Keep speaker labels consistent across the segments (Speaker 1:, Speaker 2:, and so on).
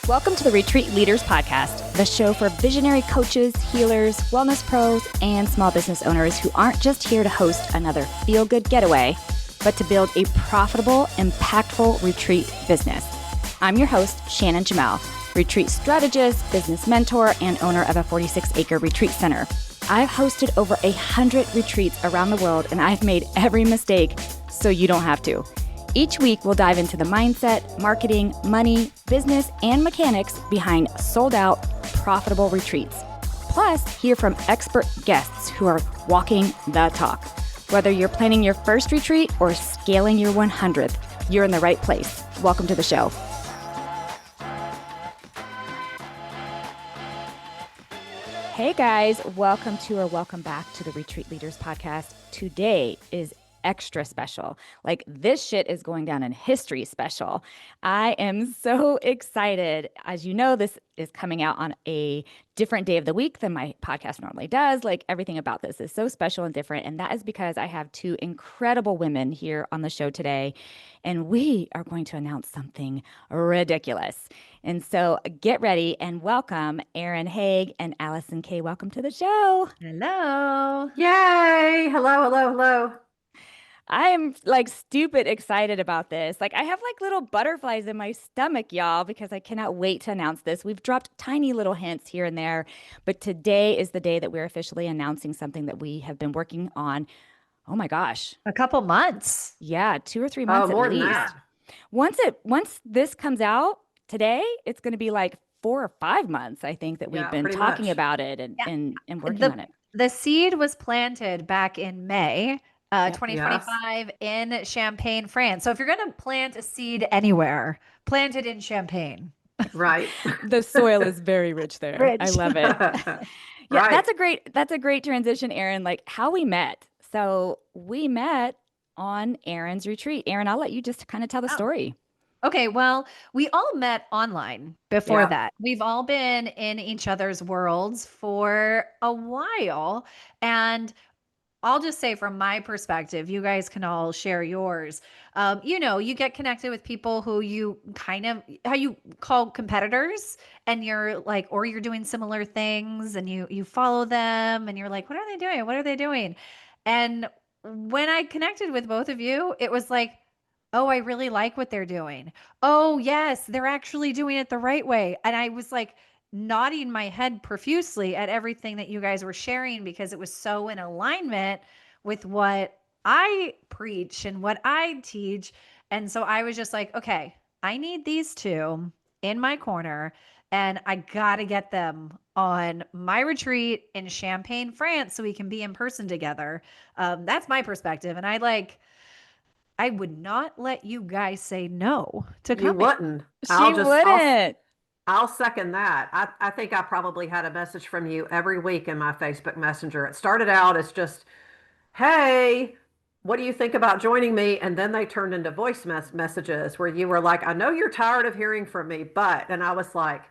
Speaker 1: Welcome to the Retreat Leaders Podcast, the show for visionary coaches, healers, wellness pros, and small business owners who aren't just here to host another feel-good getaway, but to build a profitable, impactful retreat business. I'm your host, Shannon Jamail, retreat strategist, business mentor, and owner of a 46-acre retreat center. I've hosted over 100 retreats around the world, and I've made every mistake so you don't have to. Each week, we'll dive into the mindset, marketing, money, business, and mechanics behind sold-out, profitable retreats. Plus, hear from expert guests who are walking the talk. Whether you're planning your first retreat or scaling your 100th, you're in the right place. Welcome to the show. Hey guys, welcome back to the Retreat Leaders Podcast. Today is extra special. Like, this shit is going down in history special. I am so excited. As you know, this is coming out on a different day of the week than my podcast normally does. Like, everything about this is so special and different. And that is because I have two incredible women here on the show today, and we are going to announce something ridiculous. And so get ready and welcome Erin Haag and Alison Kaye. Welcome to the show.
Speaker 2: Hello.
Speaker 3: Yay. Hello.
Speaker 1: I am like stupid excited about this. Like, I have like little butterflies in my stomach, y'all, because I cannot wait to announce this. We've dropped tiny little hints here and there, but today is the day that we're officially announcing something that we have been working on. Oh my gosh.
Speaker 2: A couple months.
Speaker 1: Yeah, 2 or 3 months at
Speaker 3: more
Speaker 1: least.
Speaker 3: than that.
Speaker 1: Once this comes out today, it's going to be like 4 or 5 months, I think, that we've been talking about it and working on it.
Speaker 2: The seed was planted back in May 2025 in Champagne, France. So if you're going to plant a seed anywhere, plant it in Champagne.
Speaker 3: Right.
Speaker 1: The soil is very rich there.
Speaker 2: Rich.
Speaker 1: I love it. Yeah, right. That's a great transition, Erin. Like, how we met. So we met on Erin's retreat. Erin, I'll let you just kind of tell the story.
Speaker 2: Okay, well, we all met online before that. We've all been in each other's worlds for a while. And I'll just say, from my perspective, you guys can all share yours. You get connected with people who you how you call competitors, and you're like, or you're doing similar things, and you follow them and you're like, what are they doing? What are they doing? And when I connected with both of you, it was like, oh, I really like what they're doing. Oh, yes, they're actually doing it the right way. And I was like nodding my head profusely at everything that you guys were sharing, because it was so in alignment with what I preach and what I teach. And so I was just like, okay, I need these two in my corner, and I got to get them on my retreat in Champagne, France, so we can be in person together. That's my perspective. And I would not let you guys say no to coming.
Speaker 3: You wouldn't.
Speaker 1: She wouldn't.
Speaker 3: I'll second that. I think I probably had a message from you every week in my Facebook Messenger. It started out as just, hey, what do you think about joining me? And then they turned into voice messages where you were like, I know you're tired of hearing from me, but, and I was like,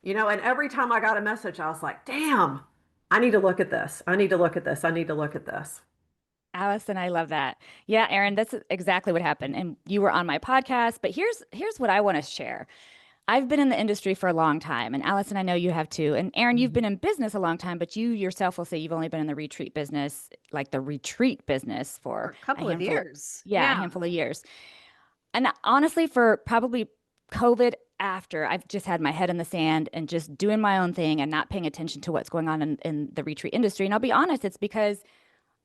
Speaker 3: and every time I got a message, I was like, damn, I need to look at this. I need to look at this.
Speaker 1: Alison, I love that. Yeah, Erin, that's exactly what happened. And you were on my podcast, but here's what I want to share. I've been in the industry for a long time, and Alison, I know you have too. And Erin, you've been in business a long time, but you yourself will say you've only been in the retreat business, like the retreat business, for
Speaker 2: a couple of years.
Speaker 1: Yeah, a handful of years. And honestly, for probably COVID after, I've just had my head in the sand and just doing my own thing and not paying attention to what's going on in the retreat industry. And I'll be honest, it's because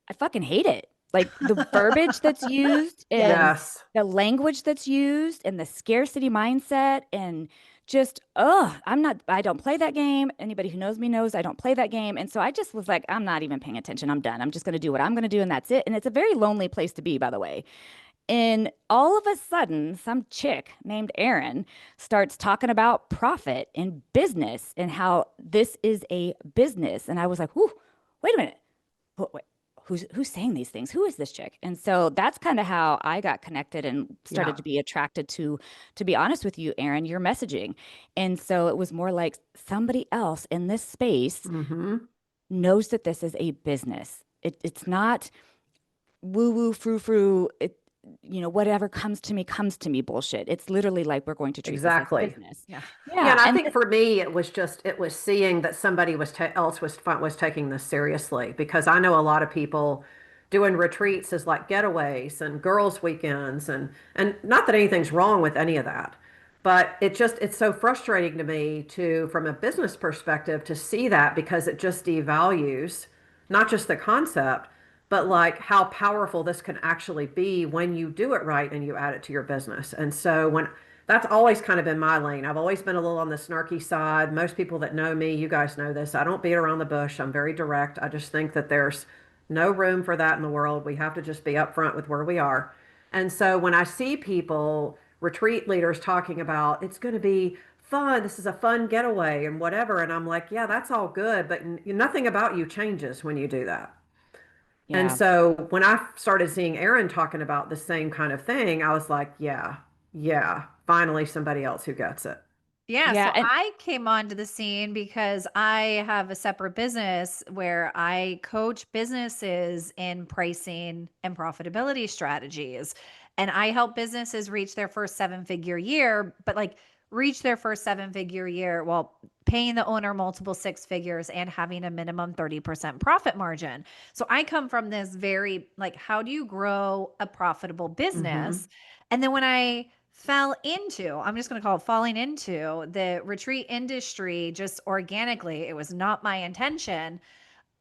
Speaker 1: I fucking hate it. Like, the verbiage that's used and the language that's used and the scarcity mindset, and just, I don't play that game. Anybody who knows me knows I don't play that game. And so I just was like, I'm not even paying attention. I'm done. I'm just going to do what I'm going to do. And that's it. And it's a very lonely place to be, by the way. And all of a sudden, some chick named Erin starts talking about profit and business and how this is a business. And I was like, whew, wait a minute. Wait. Who's saying these things? Who is this chick? And so that's kind of how I got connected and started to be attracted to be honest with you, Erin, your messaging. And so it was more like somebody else in this space knows that this is a business. It's not woo-woo, frou-frou. whatever comes to me bullshit. It's literally like we're going to treat this as
Speaker 3: Exactly.
Speaker 1: business.
Speaker 2: Yeah.
Speaker 3: Yeah,
Speaker 1: Yeah.
Speaker 3: and I
Speaker 1: And
Speaker 3: think for me, it was seeing that somebody was taking this seriously, because I know a lot of people doing retreats as like getaways and girls' weekends, and not that anything's wrong with any of that, but it's so frustrating to me to, from a business perspective, to see that, because it just devalues not just the concept, but like how powerful this can actually be when you do it right and you add it to your business. And so when that's always kind of been my lane. I've always been a little on the snarky side. Most people that know me, you guys know this. I don't beat around the bush. I'm very direct. I just think that there's no room for that in the world. We have to just be upfront with where we are. And so when I see people, retreat leaders, talking about it's going to be fun, this is a fun getaway and whatever, and I'm like, yeah, that's all good, but nothing about you changes when you do that. And
Speaker 1: yeah.
Speaker 3: so when I started seeing Erin talking about the same kind of thing, I was like, yeah, yeah, finally somebody else who gets it.
Speaker 2: Yeah,
Speaker 1: Yeah.
Speaker 2: so
Speaker 1: And
Speaker 2: I came onto the scene because I have a separate business where I coach businesses in pricing and profitability strategies. And I help businesses reach their first seven-figure year, but like reach their first seven-figure year while paying the owner multiple six figures and having a minimum 30% profit margin. So I come from this very like, how do you grow a profitable
Speaker 3: Mm-hmm.
Speaker 2: business? And then when I fell into, I'm just going to call it falling into the retreat industry just organically. It was not my intention.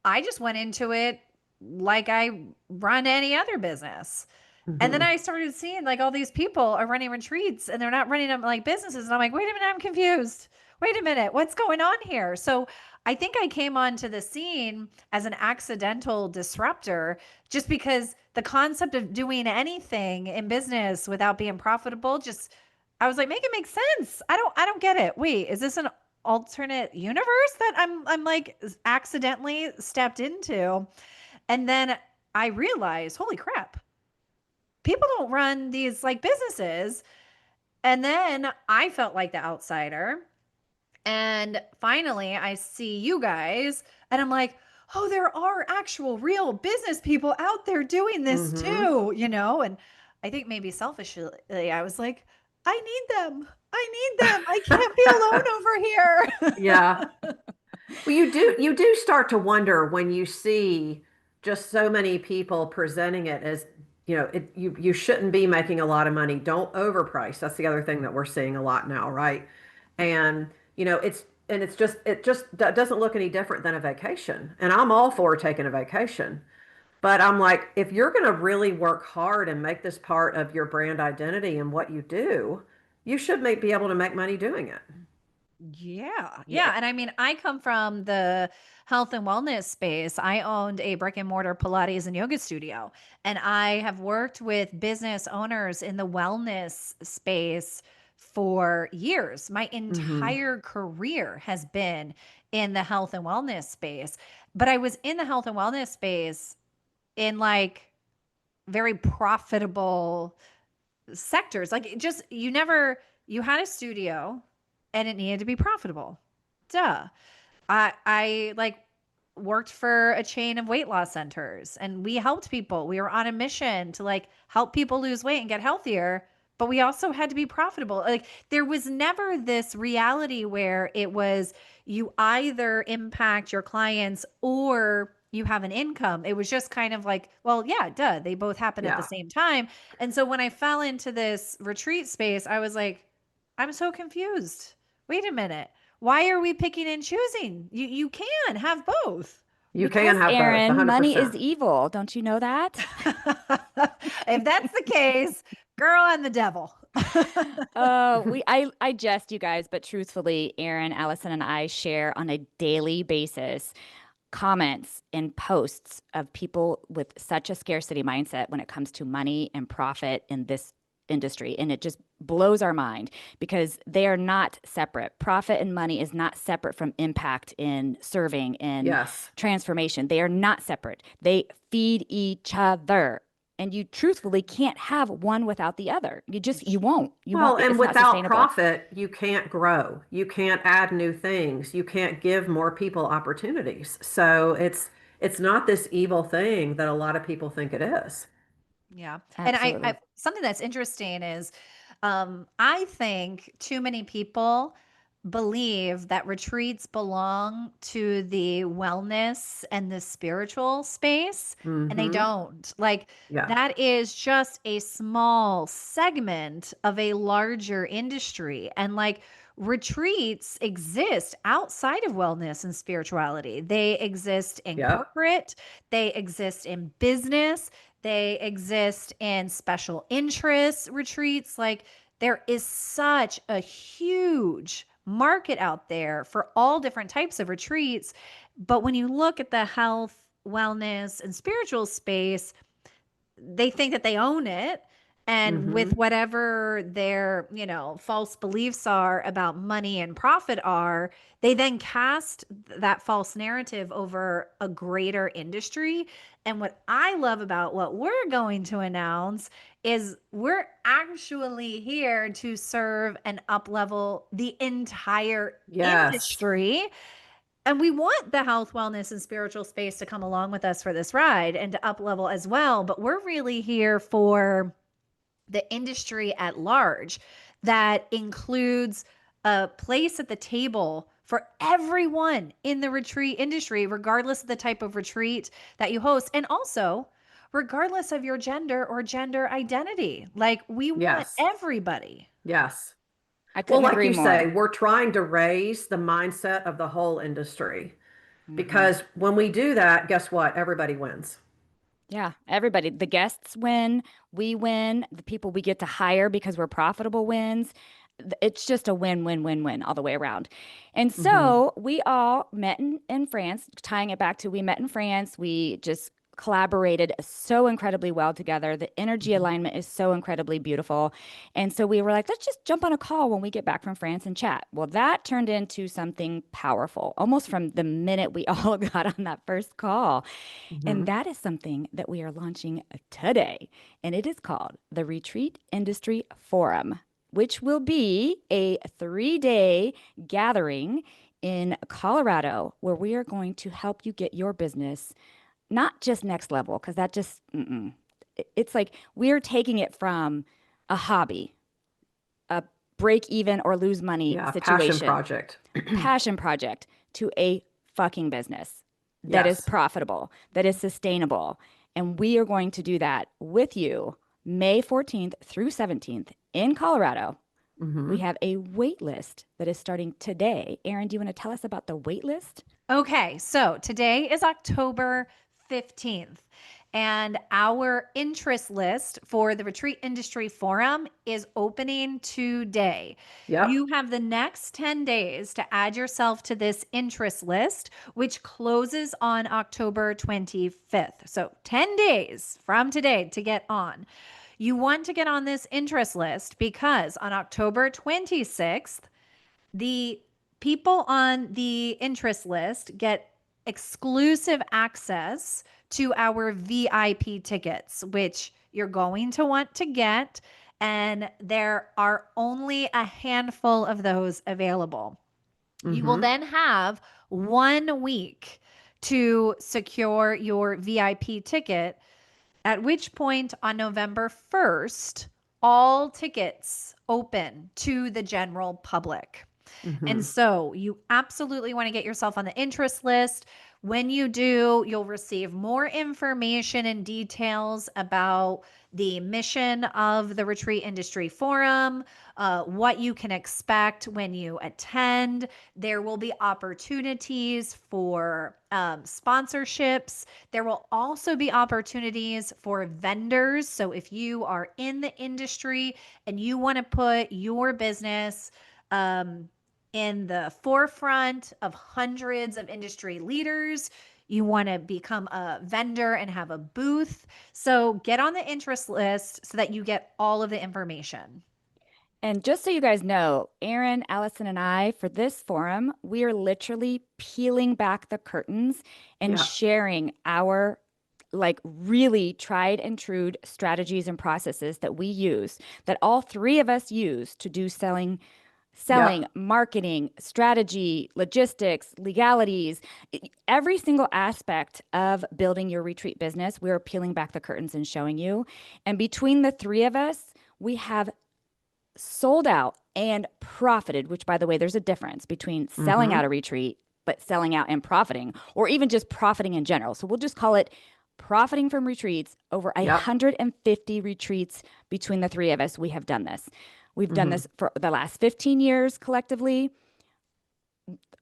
Speaker 2: I just went into it like I run any other business. And then
Speaker 3: Mm-hmm.
Speaker 2: I started seeing like all these people are running retreats and they're not running them like businesses. And I'm like, wait a minute, I'm confused. Wait a minute, what's going on here? So I think I came onto the scene as an accidental disruptor just because the concept of doing anything in business without being profitable just I was like, make it make sense. I don't get it. Wait, is this an alternate universe that I'm like accidentally stepped into? And then I realized, holy crap, people don't run these like businesses. And then I felt like the outsider. And finally, I see you guys, and I'm like, oh, there are actual real business people out there doing this
Speaker 3: Mm-hmm.
Speaker 2: too, you know? And I think maybe selfishly, I was like, I need them. I need them. I can't be alone over
Speaker 3: Yeah.
Speaker 2: here.
Speaker 3: Well, you do start to wonder when you see just so many people presenting it as, you shouldn't be making a lot of money. Don't overprice. That's the other thing that we're seeing a lot now, right? And it just doesn't look any different than a vacation. And I'm all for taking a vacation. But I'm like, if you're going to really work hard and make this part of your brand identity and what you do, you should be able to make money doing it.
Speaker 2: Yeah.
Speaker 1: yeah.
Speaker 2: Yeah. And I mean, I come from the health and wellness space. I owned a brick and mortar Pilates and yoga studio, and I have worked with business owners in the wellness space for years. My
Speaker 3: Mm-hmm.
Speaker 2: entire career has been in the health and wellness space, but I was in the health and wellness space in like very profitable sectors. Like it just you never you had a studio and it needed to be profitable. Duh. I like worked for a chain of weight loss centers and we helped people. We were on a mission to like help people lose weight and get healthier, but we also had to be profitable. Like there was never this reality where it was you either impact your clients or you have an income. It was just kind of like, well, yeah, duh, they both happen at the
Speaker 3: Yeah.
Speaker 2: same time. And so when I fell into this retreat space, I was like, I'm so confused. Wait a minute. Why are we picking and choosing? You can have both.
Speaker 3: You can
Speaker 1: Because,
Speaker 3: have both,
Speaker 1: Erin, money is
Speaker 3: 100%.
Speaker 1: evil. Don't you know that?
Speaker 2: If that's the case, girl and the devil.
Speaker 1: I jest, you guys, but truthfully, Erin, Allison, and I share on a daily basis comments and posts of people with such a scarcity mindset when it comes to money and profit in this industry. And it just blows our mind because they are not separate. Profit and money is not separate from impact in serving and
Speaker 3: Yes.
Speaker 1: transformation. They are not separate. They feed each other. And you truthfully can't have one without the other. You won't. You
Speaker 3: Well,
Speaker 1: won't.
Speaker 3: and
Speaker 1: It's not
Speaker 3: without
Speaker 1: sustainable.
Speaker 3: profit, you can't grow. You can't add new things. You can't give more people opportunities. So it's not this evil thing that a lot of people think it is.
Speaker 2: Yeah. And
Speaker 1: Absolutely.
Speaker 2: something that's interesting is I think too many people believe that retreats belong to the wellness and the spiritual space, and they
Speaker 3: Mm-hmm.
Speaker 2: don't. Like,
Speaker 3: Yeah.
Speaker 2: that is just a small segment of a larger industry. And like, retreats exist outside of wellness and spirituality. They exist in
Speaker 3: Yep.
Speaker 2: corporate, they exist in business, they exist in special interest retreats. Like, there is such a huge market out there for all different types of retreats. But when you look at the health, wellness, and spiritual space, they think that they own it. And with
Speaker 3: Mm-hmm.
Speaker 2: whatever their, false beliefs are about money and profit are, they then cast that false narrative over a greater industry. And what I love about what we're going to announce is we're actually here to serve and up-level the entire
Speaker 3: Yes.
Speaker 2: industry. And we want the health, wellness, and spiritual space to come along with us for this ride and to up level as well. But we're really here for the industry at large that includes a place at the table for everyone in the retreat industry, regardless of the type of retreat that you host. And also, regardless of your gender or gender identity. Like, we want
Speaker 3: Yes.
Speaker 2: everybody.
Speaker 3: Yes.
Speaker 1: I
Speaker 3: Well,
Speaker 1: couldn't
Speaker 3: like
Speaker 1: agree
Speaker 3: you
Speaker 1: more.
Speaker 3: say, we're trying to raise the mindset of the whole industry
Speaker 1: Hmm.
Speaker 3: because when we do that, guess what? Everybody wins.
Speaker 1: Yeah, everybody. The guests win, we win, the people we get to hire because we're profitable wins. It's just a win, win, win, win all the way around. And
Speaker 3: Mm-hmm.
Speaker 1: so we all met in France, tying it back to we met in France. We just collaborated so incredibly well together. The energy
Speaker 3: Mm-hmm.
Speaker 1: alignment is so incredibly beautiful. And so we were like, let's just jump on a call when we get back from France and chat. Well, that turned into something powerful almost from the minute we all got on that first call. And
Speaker 3: Mm-hmm.
Speaker 1: that is something that we are launching today. And it is called the Retreat Industry Forum, which will be a 3-day gathering in Colorado where we are going to help you get your business not just next level, because that just, it's like we're taking it from a hobby, a break even or lose money
Speaker 3: Yeah. Passion
Speaker 1: situation,
Speaker 3: project.
Speaker 1: passion project to a fucking business that is
Speaker 3: Yes.
Speaker 1: profitable, that is sustainable. And we are going to do that with you May 14th through 17th in Colorado. We
Speaker 3: Mm-hmm.
Speaker 1: have a wait list that is starting today. Erin, do you want to tell us about the wait list?
Speaker 2: Okay, so today is October 15th, and our interest list for the Retreat Industry Forum is opening today.
Speaker 3: Yep.
Speaker 2: You have the next 10 days to add yourself to this interest list, which closes on October 25th. So 10 days from today to get on. You want to get on this interest list because on October 26th, the people on the interest list get exclusive access to our VIP tickets, which you're going to want to get. And there are only a handful of those available. You will
Speaker 3: Mm-hmm.
Speaker 2: then have 1 week to secure your VIP ticket, at which point on November 1st, all tickets open to the general public. And
Speaker 3: Mm-hmm.
Speaker 2: so you absolutely want to get yourself on the interest list. When you do, you'll receive more information and details about the mission of the Retreat Industry Forum, what you can expect when you attend. There will be opportunities for sponsorships. There will also be opportunities for vendors. So if you are in the industry and you want to put your business, in the forefront of hundreds of industry leaders, you want to become a vendor and have a booth. So get on the interest list so that you get all of the information.
Speaker 1: And just so you guys know, Erin, Alison, and I, for this forum, we are literally peeling back the curtains and
Speaker 3: Yeah.
Speaker 1: sharing our like really tried and true strategies and processes that we use, that all three of us use to do selling,
Speaker 3: Yep.
Speaker 1: marketing, strategy, logistics, legalities, every single aspect of building your retreat business, we're peeling back the curtains and showing you. And between the three of us, we have sold out and profited, which, by the way, there's a difference between selling
Speaker 3: Mm-hmm.
Speaker 1: out a retreat, but selling out and profiting, or even just profiting in general. So we'll just call it profiting from retreats. Over
Speaker 3: Yep.
Speaker 1: 150 retreats between the three of us. We have done this. We've done
Speaker 3: Mm-hmm.
Speaker 1: this for the last 15 years collectively.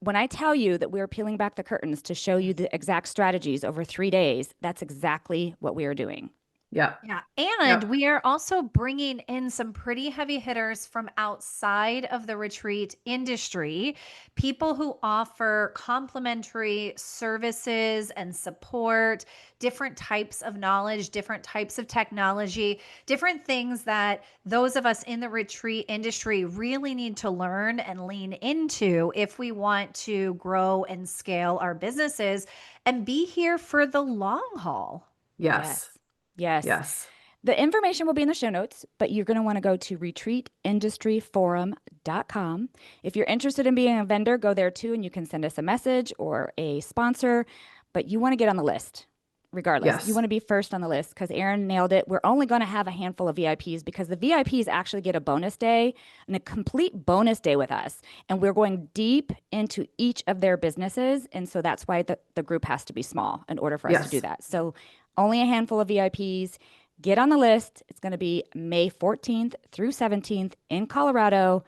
Speaker 1: When I tell you that we're peeling back the curtains to show you the exact strategies over 3 days, that's exactly what we are doing.
Speaker 3: Yep.
Speaker 2: Yeah. And
Speaker 3: Yep.
Speaker 2: we are also bringing in some pretty heavy hitters from outside of the retreat industry, people who offer complementary services and support, different types of knowledge, different types of technology, different things that those of us in the retreat industry really need to learn and lean into if we want to grow and scale our businesses and be here for the long haul.
Speaker 3: Yes.
Speaker 1: Yes. Yes.
Speaker 3: Yes.
Speaker 1: The information will be in the show notes, but you're going to want to go to retreatindustryforum.com. If you're interested in being a vendor, go there too, and you can send us a message or a sponsor, but you want to get on the list regardless. You
Speaker 3: Yes.
Speaker 1: want to be first on the list because Erin nailed it. We're only going to have a handful of VIPs because the VIPs actually get a bonus day and a complete bonus day with us. And we're going deep into each of their businesses. And so that's why the group has to be small in order for us to do
Speaker 3: Yes.
Speaker 1: that. So only a handful of VIPs. Get on the list. It's going to be May 14th through 17th in Colorado,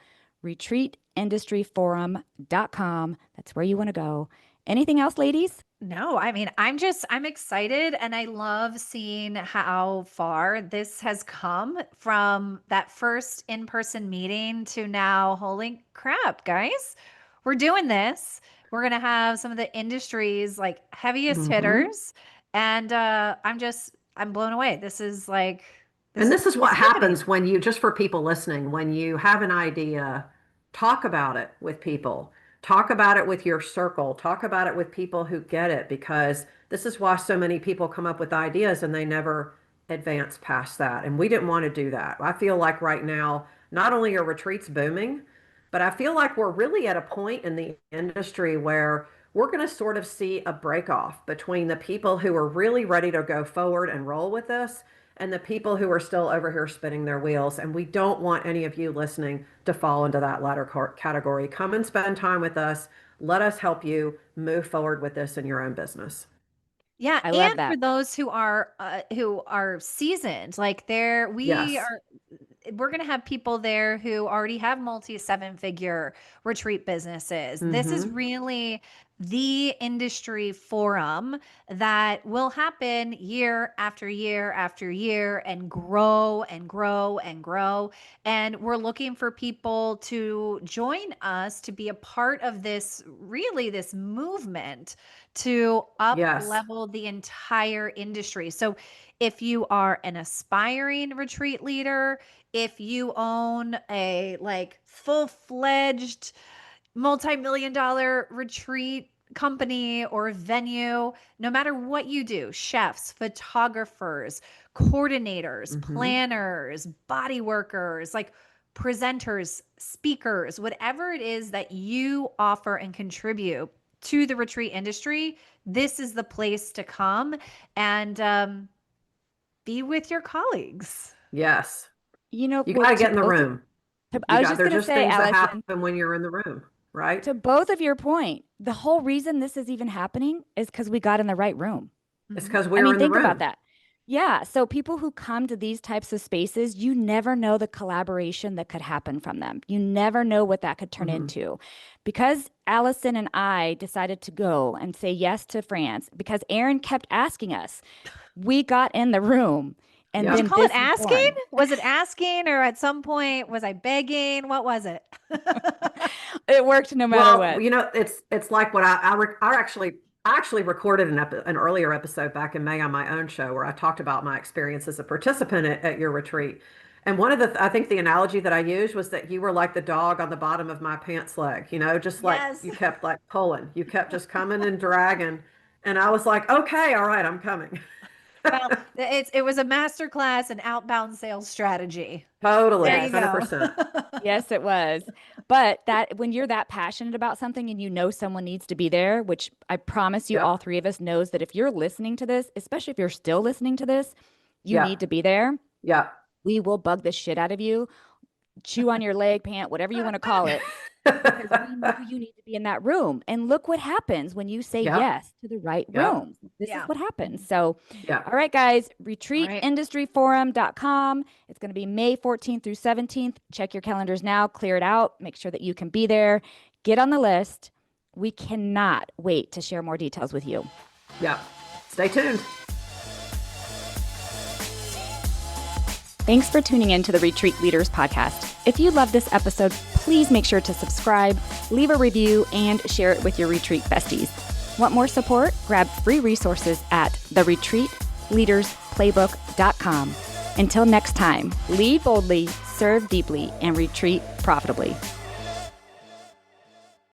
Speaker 1: retreatindustryforum.com. That's where you want to go. Anything else, ladies?
Speaker 2: No, I mean, I'm excited and I love seeing how far this has come from that first in-person meeting to now, holy crap, guys, we're doing this. We're going to have some of the industry's like heaviest
Speaker 3: Mm-hmm.
Speaker 2: hitters. And I'm blown away. This
Speaker 3: And
Speaker 2: is
Speaker 3: this is
Speaker 2: it's
Speaker 3: what
Speaker 2: happening.
Speaker 3: happens when you, just for people listening, when you have an idea, talk about it with people, talk about it with your circle, talk about it with people who get it, because this is why so many people come up with ideas and they never advance past that. And we didn't want to do that. I feel like right now, not only are retreats booming, but I feel like we're really at a point in the industry where we're going to sort of see a break off between the people who are really ready to go forward and roll with this and the people who are still over here spinning their wheels. And we don't want any of you listening to fall into that latter category. Come and spend time with us. Let us help you move forward with this in your own business.
Speaker 2: Yeah,
Speaker 1: I
Speaker 2: and
Speaker 1: love
Speaker 2: for
Speaker 1: that.
Speaker 2: those who are seasoned, like
Speaker 3: Yes.
Speaker 2: we're going to have people there who already have multi seven figure retreat businesses. This is
Speaker 3: Mm-hmm.
Speaker 2: really the industry forum that will happen year after year after year and grow and grow and grow. And we're looking for people to join us to be a part of this movement to up
Speaker 3: Yes.
Speaker 2: level the entire industry. So if you are an aspiring retreat leader, if you own a like full-fledged multi-million dollar retreat company or venue, no matter what you do, chefs, photographers, coordinators,
Speaker 3: Mm-hmm.
Speaker 2: planners, body workers, like presenters, speakers, whatever it is that you offer and contribute to the retreat industry, this is the place to come and be with your colleagues.
Speaker 3: Yes.
Speaker 1: You know,
Speaker 3: You got
Speaker 1: well,
Speaker 3: to
Speaker 1: to
Speaker 3: get in the
Speaker 1: both,
Speaker 3: room.
Speaker 1: I
Speaker 3: You
Speaker 1: was
Speaker 3: got,
Speaker 1: just
Speaker 3: they're
Speaker 1: going to
Speaker 3: just
Speaker 1: say,
Speaker 3: things that
Speaker 1: Alison,
Speaker 3: happen when you're in the room, right?
Speaker 1: to both of your point, the whole reason this is even happening is because we got in the right room.
Speaker 3: It's
Speaker 2: Mhm.
Speaker 3: because
Speaker 1: I
Speaker 3: we were
Speaker 1: mean,
Speaker 3: in the
Speaker 1: think about
Speaker 3: room.
Speaker 1: that. Yeah. So people who come to these types of spaces, you never know the collaboration that could happen from them. You never know what that could turn
Speaker 3: Mm-hmm.
Speaker 1: into. Because Allison and I decided to go and say yes to France, because Erin kept asking us, we got in the room. And
Speaker 2: Would you
Speaker 3: Yep.
Speaker 1: then
Speaker 2: call it
Speaker 1: this was
Speaker 2: asking?
Speaker 1: born.
Speaker 2: Was it asking, or at some point was I begging? What was it?
Speaker 1: It worked no matter
Speaker 3: Well,
Speaker 1: what.
Speaker 3: it's like what I actually recorded an earlier episode back in May on my own show where I talked about my experience as a participant at your retreat. And one of I think the analogy that I used was that you were like the dog on the bottom of my pants leg, just like
Speaker 2: Yes.
Speaker 3: you kept like pulling, you kept just coming and dragging. And I was like, okay, all right, I'm coming.
Speaker 2: Well, it was a masterclass in outbound sales strategy. There
Speaker 3: Totally,
Speaker 2: you
Speaker 1: Yes.
Speaker 2: go.
Speaker 3: 100%.
Speaker 1: Yes, it was. But that when you're that passionate about something and you know someone needs to be there, which I promise you,
Speaker 3: Yep.
Speaker 1: all three of us knows that if you're listening to this, especially if you're still listening to this, you
Speaker 3: Yep.
Speaker 1: need to be there.
Speaker 3: Yeah.
Speaker 1: We will bug the shit out of you, chew on your leg, pant, whatever you want to call it, because we know you need to be in that room. And look what happens when you say
Speaker 3: Yep.
Speaker 1: yes to the right
Speaker 3: Yep.
Speaker 1: room. This
Speaker 2: Yeah.
Speaker 1: is what happens. So,
Speaker 3: Yeah.
Speaker 1: all right, guys, retreatindustryforum.com. It's going to be May 14th through 17th. Check your calendars now, clear it out, make sure that you can be there. Get on the list. We cannot wait to share more details with you.
Speaker 3: Yeah. Stay tuned.
Speaker 1: Thanks for tuning in to the Retreat Leaders Podcast. If you love this episode, please make sure to subscribe, leave a review, and share it with your retreat besties. Want more support? Grab free resources at theretreatleadersplaybook.com. Until next time, lead boldly, serve deeply, and retreat profitably.